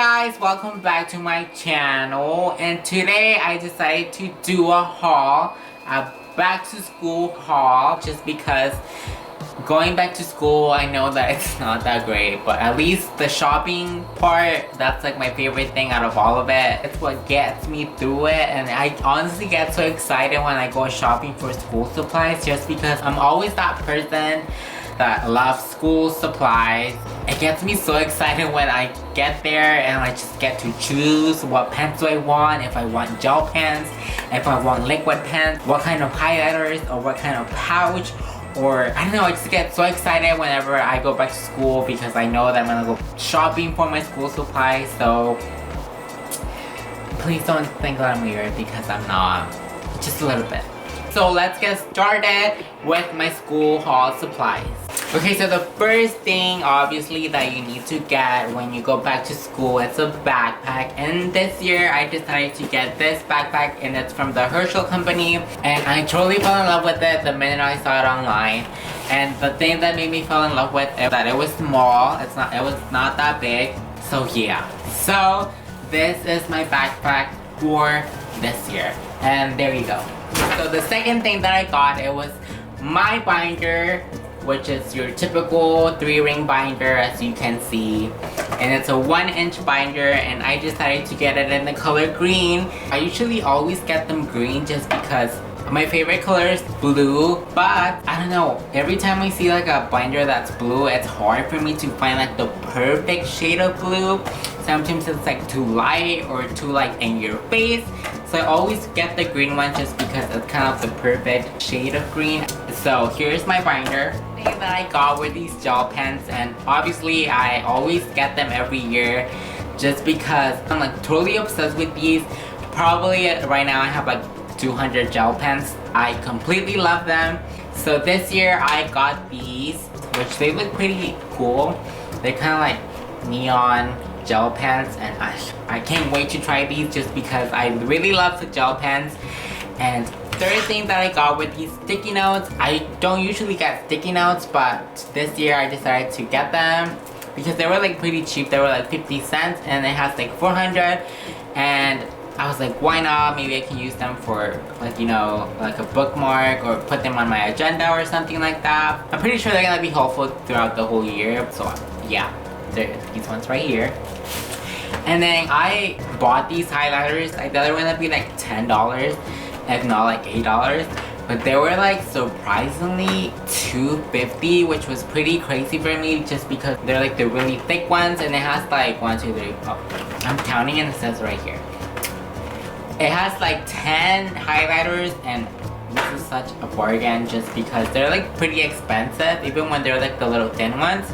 guys, welcome back to my channel, and today I decided to do a haul, a back to school haul, just because going back to school, I know that it's not that great, but at least the shopping part, that's like my favorite thing out of all of it. It's what gets me through it, and I honestly get so excited when I go shopping for school supplies, just because I'm always that person that loves school supplies. It gets me so excited when I get there and I just get to choose what pens do I want, if I want gel pens, if I want liquid pens, what kind of highlighters or what kind of pouch, or I don't know, I just get so excited whenever I go back to school because I know that I'm gonna go shopping for my school supplies. So please don't think that I'm weird, because I'm not, just a little bit. So let's get started with my school haul supplies. Okay, so the first thing obviously that you need to get when you go back to school is a backpack. And this year I decided to get this backpack, and it's from the Herschel company, and I totally fell in love with it the minute I saw it online. And the thing that made me fall in love with it was that it was small. It was not that big. So yeah. So this is my backpack for this year. And there you go. So the second thing that I got, it was my binder, which is your typical 3-ring binder, as you can see, and it's a 1-inch binder, and I decided to get it in the color green. I usually always get them green just because my favorite color is blue, but I don't know, every time I see like a binder that's blue, it's hard for me to find like the perfect shade of blue. Sometimes it's like too light or too like in your face. So I always get the green one just because it's kind of the perfect shade of green. So here's my binder. The thing that I got were these gel pens, and obviously I always get them every year just because I'm like totally obsessed with these. Probably right now I have like 200 gel pens. I completely love them. So this year I got these, which they look pretty cool. They're kind of like neon gel pens, and I can't wait to try these just because I really love the gel pens. And third thing that I got with these sticky notes, I don't usually get sticky notes, but this year I decided to get them because they were like pretty cheap. They were like 50 cents, and it has like 400, and I was like, why not? Maybe I can use them for like, you know, like a bookmark, or put them on my agenda or something like that. I'm pretty sure they're gonna be helpful throughout the whole year. So yeah, there's these ones right here. And then I bought these highlighters. I thought they were gonna be like $10, if not like $8. But they were like surprisingly $2.50, which was pretty crazy for me just because they're like the really thick ones, and it has like 1, 2, 3. Oh, I'm counting, and it says right here. It has like 10 highlighters, and this is such a bargain just because they're like pretty expensive, even when they're like the little thin ones.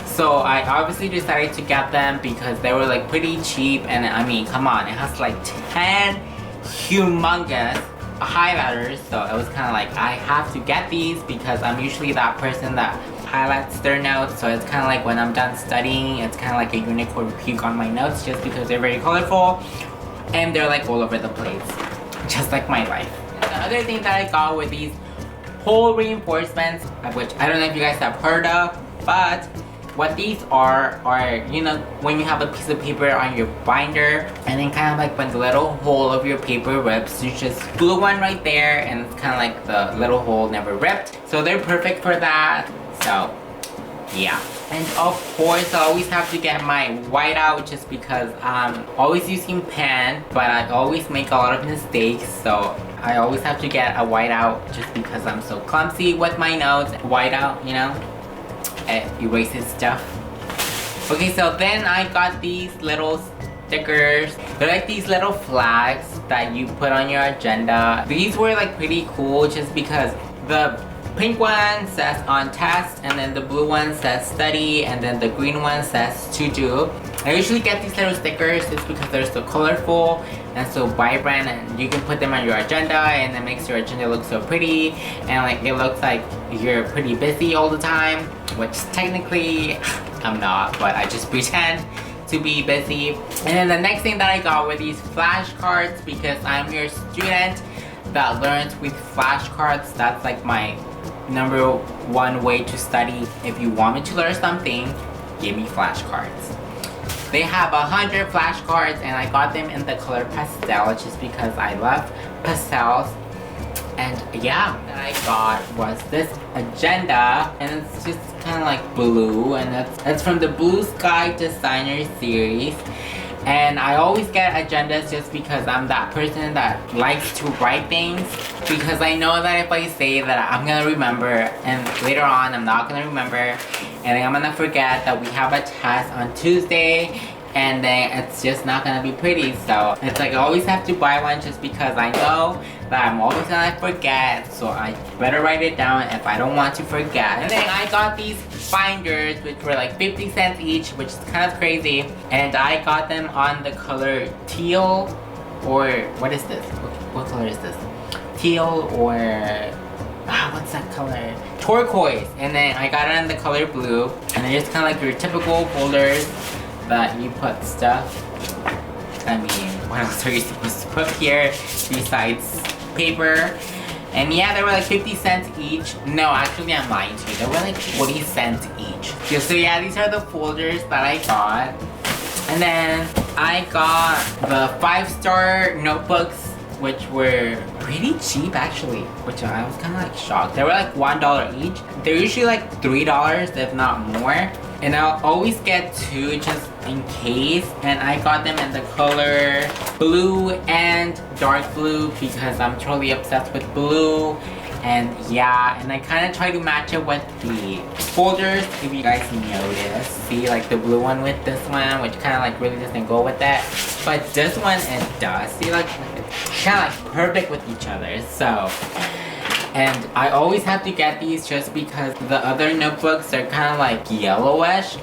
So I obviously decided to get them because they were like pretty cheap, and I mean, come on, it has like 10 humongous highlighters. So it was kind of like, I have to get these because I'm usually that person that highlights their notes. So it's kind of like when I'm done studying, it's kind of like a unicorn puke on my notes just because they're very colorful and they're like all over the place, just like my life. The other thing that I got were these hole reinforcements, which I don't know if you guys have heard of, but what these are, you know, when you have a piece of paper on your binder, and then kind of like when the little hole of your paper rips, you just glue one right there, and it's kind of like the little hole never ripped. So they're perfect for that. So yeah. And of course, I always have to get my whiteout just because I'm always using pen, but I always make a lot of mistakes. So I always have to get a whiteout just because I'm so clumsy with my notes. Whiteout, you know, it erases stuff. Okay, so then I got these little stickers. They're like these little flags that you put on your agenda. These were like pretty cool just because the pink one says on test, and then the blue one says study, and then the green one says to do. I usually get these little stickers just because they're so colorful and so vibrant, and you can put them on your agenda, and it makes your agenda look so pretty, and like it looks like you're pretty busy all the time, which technically I'm not, but I just pretend to be busy. And then the next thing that I got were these flashcards because I'm your student that learns with flashcards. That's like my #1 way to study. If you want me to learn something, give me flashcards. They have 100 flashcards and I got them in the color pastel just because I love pastels. And yeah, what I got was this agenda, and it's just kind of like blue, and it's from the Blue Sky Designer series. And I always get agendas just because I'm that person that likes to write things, because I know that if I say that I'm gonna remember and later on I'm not gonna remember, and then I'm gonna forget that we have a test on Tuesday, and then it's just not gonna be pretty. So it's like I always have to buy one just because I know that I'm always gonna forget, so I better write it down if I don't want to forget. And then I got these binders, which were like 50 cents each, which is kind of crazy. And I got them on the color teal, or what is this? What color is this? Teal or what's that color? Turquoise. And then I got it in the color blue, and they're just kind of like your typical folders that you put stuff. I mean, what else are you supposed to put here besides paper? And yeah, they were like 50 cents each. No, actually I'm lying to you. They were like 40 cents each. So yeah, these are the folders that I got. And then I got the 5-star notebooks, which were pretty cheap actually, which I was kind of like shocked. They were like $1 each. They're usually like $3, if not more. And I'll always get 2 just in case. And I got them in the color blue and dark blue because I'm totally obsessed with blue. And yeah, and I kind of try to match it with the folders, if you guys notice. See, like the blue one with this one, which kind of like really doesn't go with that. But this one, it does. See, like it's kind of like perfect with each other. So, and I always have to get these just because the other notebooks are kind of like yellowish.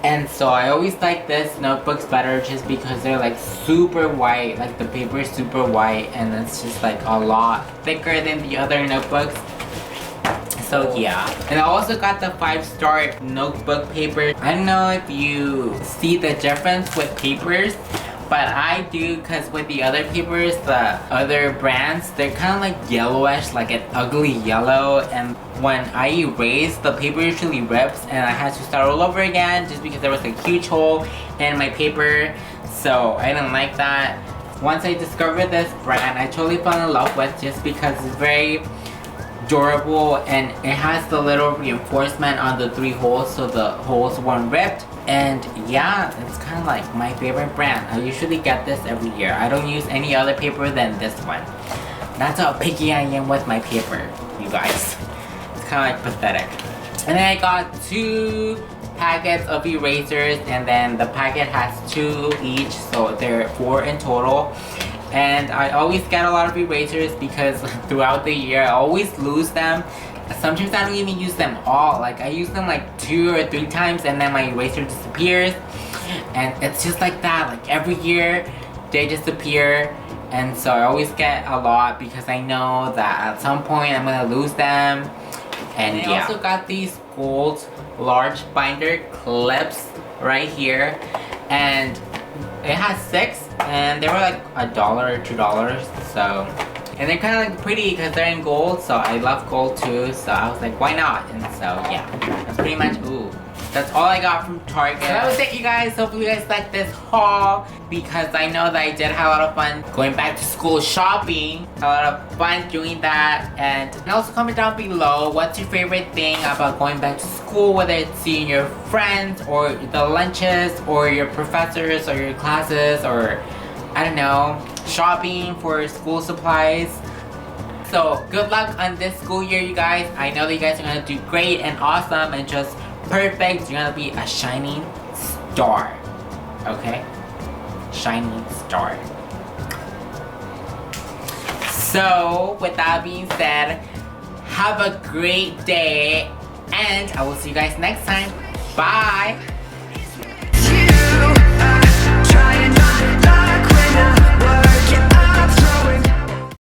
And so I always like this notebooks better just because they're like super white, like the paper is super white, and it's just like a lot thicker than the other notebooks. So yeah. And I also got the 5-star notebook paper. I don't know if you see the difference with papers, but I do, because with the other papers, the other brands, they're kind of like yellowish, like an ugly yellow, and when I erase, the paper usually rips and I had to start all over again just because there was a huge hole in my paper. So I didn't like that. Once I discovered this brand, I totally fell in love with, just because it's very durable and it has the little reinforcement on the 3 holes so the holes weren't ripped. And yeah, it's kind of like my favorite brand. I usually get this every year. I don't use any other paper than this one. That's how picky I am with my paper, you guys. It's kind of like pathetic. And then I got 2 packets of erasers, and then the packet has 2 each, so there are 4 in total. And I always get a lot of erasers because throughout the year I always lose them. Sometimes I don't even use them all. Like I use them like 2 or 3 times and then my eraser disappears. And it's just like that. Like every year they disappear. And so I always get a lot because I know that at some point I'm gonna lose them. And I also got these gold large binder clips right here. And it has 6 and they were like $1 or $2. So, and they're kind of like pretty because they're in gold, so I love gold too, so I was like, why not? And so yeah, that's pretty much, that's all I got from Target. So that was it, you guys. Hopefully you guys liked this haul, because I know that I did have a lot of fun going back to school shopping. A lot of fun doing that. And also comment down below, what's your favorite thing about going back to school, whether it's seeing your friends or the lunches or your professors or your classes, or I don't know, shopping for school supplies. So good luck on this school year, you guys. I know that you guys are gonna do great and awesome and just perfect. You're gonna be a shining star. Okay? Shining star. So with that being said, have a great day and I will see you guys next time. Bye!